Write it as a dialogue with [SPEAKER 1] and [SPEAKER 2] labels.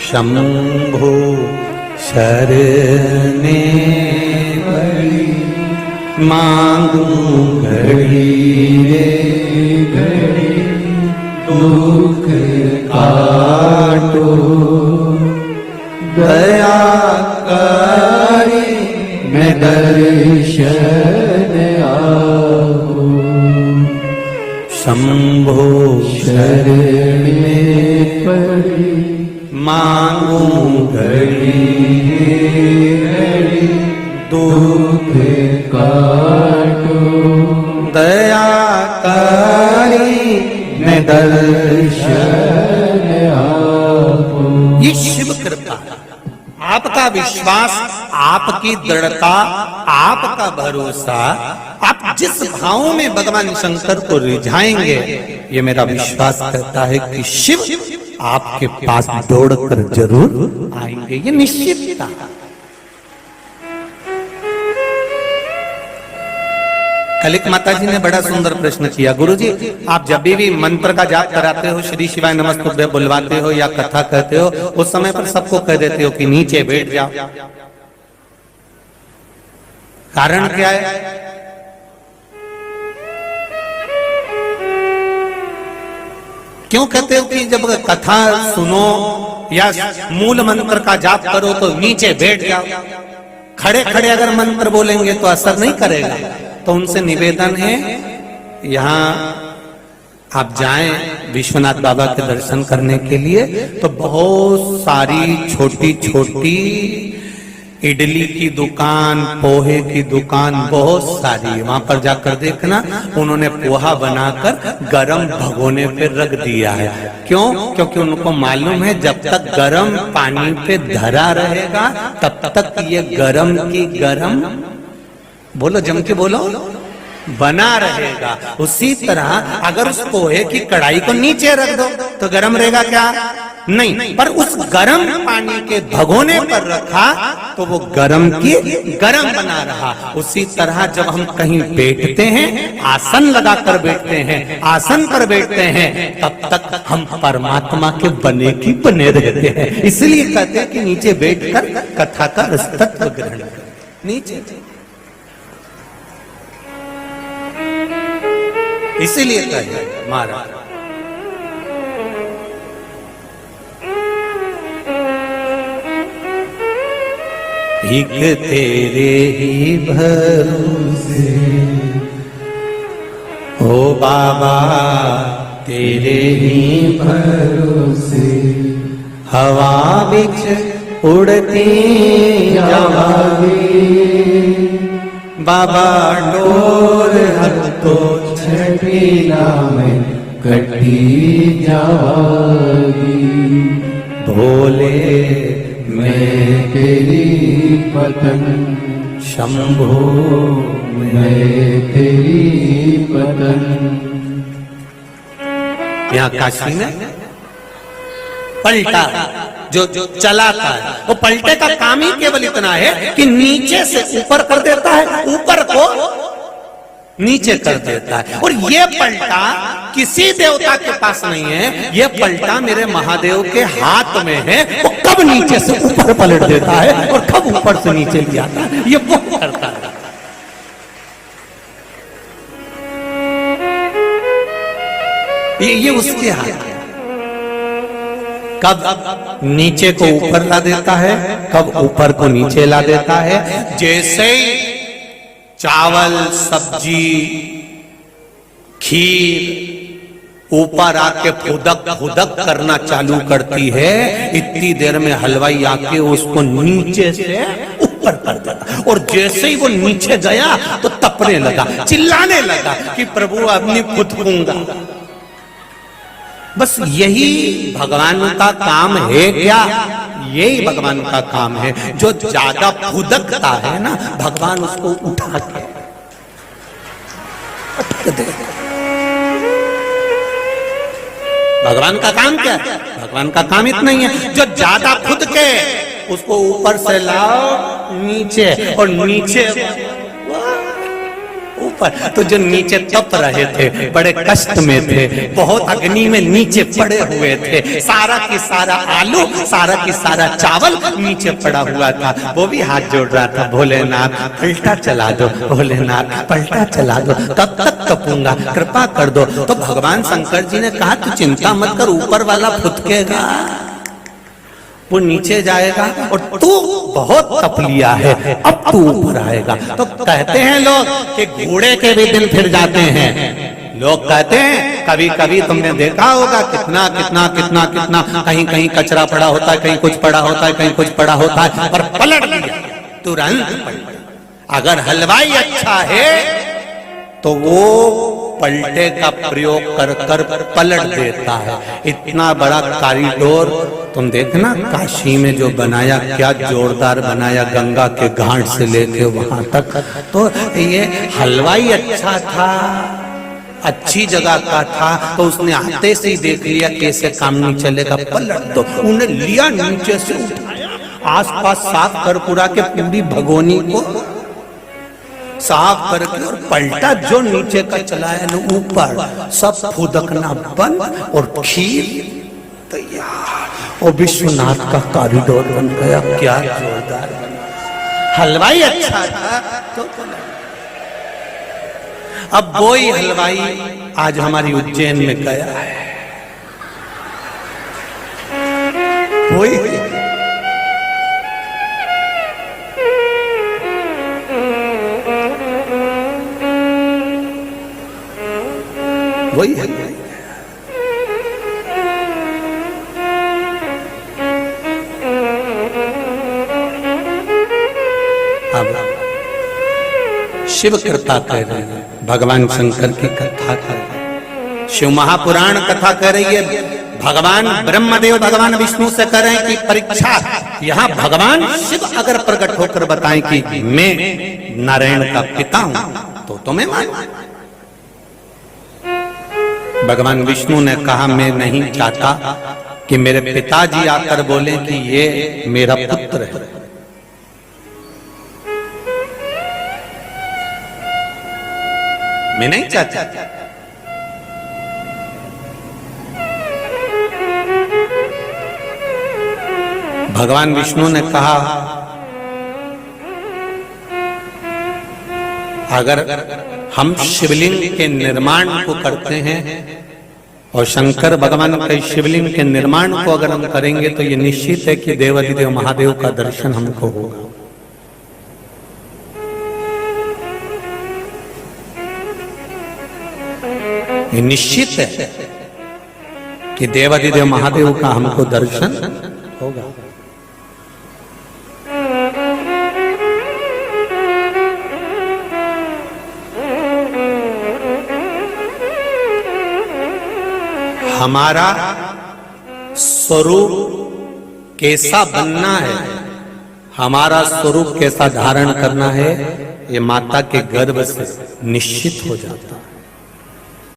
[SPEAKER 1] शंभो शरणे पड़ी मांगू घड़ी रे घड़ी दुख काटो दया करी मैं दर्शन आओ शंभो शरणे पड़ी मांगू घड़ी घड़ी दुख काटो दया करी मैं दर्शन आपो। ये शिव कृपा, आपका विश्वास, आपकी दृढ़ता, आपका भरोसा, आप जिस भाव में भगवान शंकर को रिझाएंगे, ये मेरा विश्वास करता है कि शिव आपके पास दौड़कर जरूर आएंगे। ये निश्चितता। कलिक माता जी ने बड़ा सुंदर प्रश्न किया, गुरुजी आप जब भी मंत्र का जाप कराते हो, श्री शिवाय नमस्तुभ्यं बुलवाते हो या कथा कहते हो, उस समय पर सबको कह देते हो कि नीचे बैठ जाओ। कारण क्या है? क्यों कहते हो कि जब कथा सुनो या मूल मंत्र का जाप करो तो नीचे बैठ जाओ? खड़े खड़े अगर मंत्र बोलेंगे तो असर नहीं करेगा। तो उनसे निवेदन है, यहाँ आप जाएं विश्वनाथ बाबा के दर्शन करने के लिए, तो बहुत सारी छोटी छोटी इडली की दुकान, पोहे की दुकान बहुत सारी है। वहां पर जाकर देखना, उन्होंने पोहा बनाकर गरम भगोने पे रख दिया है। क्यों? क्योंकि उनको मालूम है जब तक गरम पानी पे धरा रहेगा तब तक ये गरम की गरम, बोलो जम के बोलो, बना रहेगा। उसी तरह अगर उस पोहे की कढ़ाई को नीचे रख दो तो गरम रहेगा क्या? नहीं, पर उस गरम पानी के भगोने पर रखा तो वो गरम की गरम बना रहा। उसी तरह जब हम कहीं बैठते हैं, आसन लगाकर बैठते हैं, आसन पर बैठते हैं, तब तक हम परमात्मा के बने की बने रहते हैं। इसलिए कहते हैं कि नीचे बैठकर कथा का रसतत्व ग्रहण करें। नीचे इसीलिए कहे महाराज एक तेरे ही भरोसे ओ बाबा, तेरे ही भरोसे हवा बिच उड़ती जावागी बाबा, डोर हर तो छठीला में कटी जावागी। भोले मैं तेरी पतंग, शंभो मैं तेरी पतंग। यहाँ काशी में पलटा जो चलाता है, वो पलटे का काम ही केवल इतना है कि नीचे से ऊपर कर देता है, ऊपर को नीचे कर देता है। और ये पलटा किसी देवता के पास नहीं है, ये पलटा मेरे महादेव के हाथ में है। वो कब नीचे से ऊपर पलट देता है और कब ऊपर से नीचे ले आता है, ये वो करता है। ये उसके हाथ है। कब नीचे को ऊपर ला देता है, कब ऊपर को नीचे ला देता है। जैसे चावल, सब्जी, खीर ऊपर आके फुदक फुदक करना चालू करती है, इतनी देर में हलवाई आके उसको नीचे से ऊपर कर देता। और जैसे ही वो नीचे गया तो तपने लगा, चिल्लाने लगा कि प्रभु अपनी खुद फूंगा। बस यही भगवान का काम है क्या? यही भगवान का काम है। जो ज्यादा फुदकता है ना, भगवान उसको उठा के दे। भगवान का काम क्या है? भगवान का काम इतना ही है, जो ज्यादा खुद के उसको ऊपर से लाओ नीचे, और नीचे ऊपर। तो जो नीचे तप रहे थे, बड़े कष्ट में थे, बहुत अग्नि में नीचे पड़े हुए थे, सारा की सारा आलू, सारा की सारा चावल नीचे पड़ा हुआ था, वो भी हाथ जोड़ रहा था, भोलेनाथ पलटा चला दो, भोलेनाथ पलटा चला दो, तब तक तपूंगा, कृपा कर दो। तो भगवान शंकर जी ने कहा तू चिंता मत कर, ऊपर वाला फुदकेगा, वो नीचे जाएगा, और तू बहुत तप लिया है, अब तू ऊपर आएगा। तो कहते हैं लोग कि घोड़े के भी दिन फिर जाते हैं। लोग कहते हैं कभी कभी तुमने देखा होगा कितना कितना कितना कितना कहीं कहीं कचरा पड़ा होता है, कहीं कुछ पड़ा होता है, कहीं कुछ पड़ा होता है, पर पलट दिया तुरंत। अगर हलवाई अच्छा है तो वो पलटे का प्रयोग कर कर पलट देता है। इतना बड़ा कॉरिडोर तुम देखना काशी में जो बनाया, क्या जोरदार बनाया, गंगा के घाट से लेके वहां तक। तो ये हलवाई अच्छा था, अच्छी जगह का था, तो उसने आते से ही देख लिया कैसे काम नहीं चलेगा, पलट दो। उन्हें लिया, नीचे से उठाया, आसपास साफ कर पूरा के पूरी भगोनी को साफ करके और पलटा, जो नीचे का चलाया ना ऊपर, सब फुदकना बंद और खीर तैयार, और विश्वनाथ का कॉरिडोर बन गया। क्या जोरदार बना, हलवाई अच्छा था तो। अब वही हलवाई आज हमारी उज्जैन में गया है, वही वही है। अब शिव कृपा कह रहे हैं, भगवान शंकर की कथा कर रहे हैं, शिव महापुराण कथा कर रही है। भगवान ब्रह्मदेव भगवान विष्णु से कर रहे हैं कि परीक्षा, यहाँ भगवान शिव अगर प्रकट होकर बताएं कि मैं नारायण का पिता हूं तो तुम्हें मानो। भगवान विष्णु ने कहा मैं नहीं चाहता कि मेरे पिताजी आकर बोले कि ये मेरा पुत्र है। मैं नहीं चाहता। भगवान विष्णु ने कहा अगर हम शिवलिंग के निर्माण को करते हैं और शंकर भगवान के शिवलिंग के निर्माण को अगर हम करेंगे तो ये निश्चित है कि देवाधिदेव महादेव का दर्शन हमको होगा। ये निश्चित है कि देवाधिदेव महादेव का हमको दर्शन होगा। हमारा स्वरूप कैसा बनना है, हमारा स्वरूप कैसा धारण करना है, ये माता के गर्भ से निश्चित हो जाता है।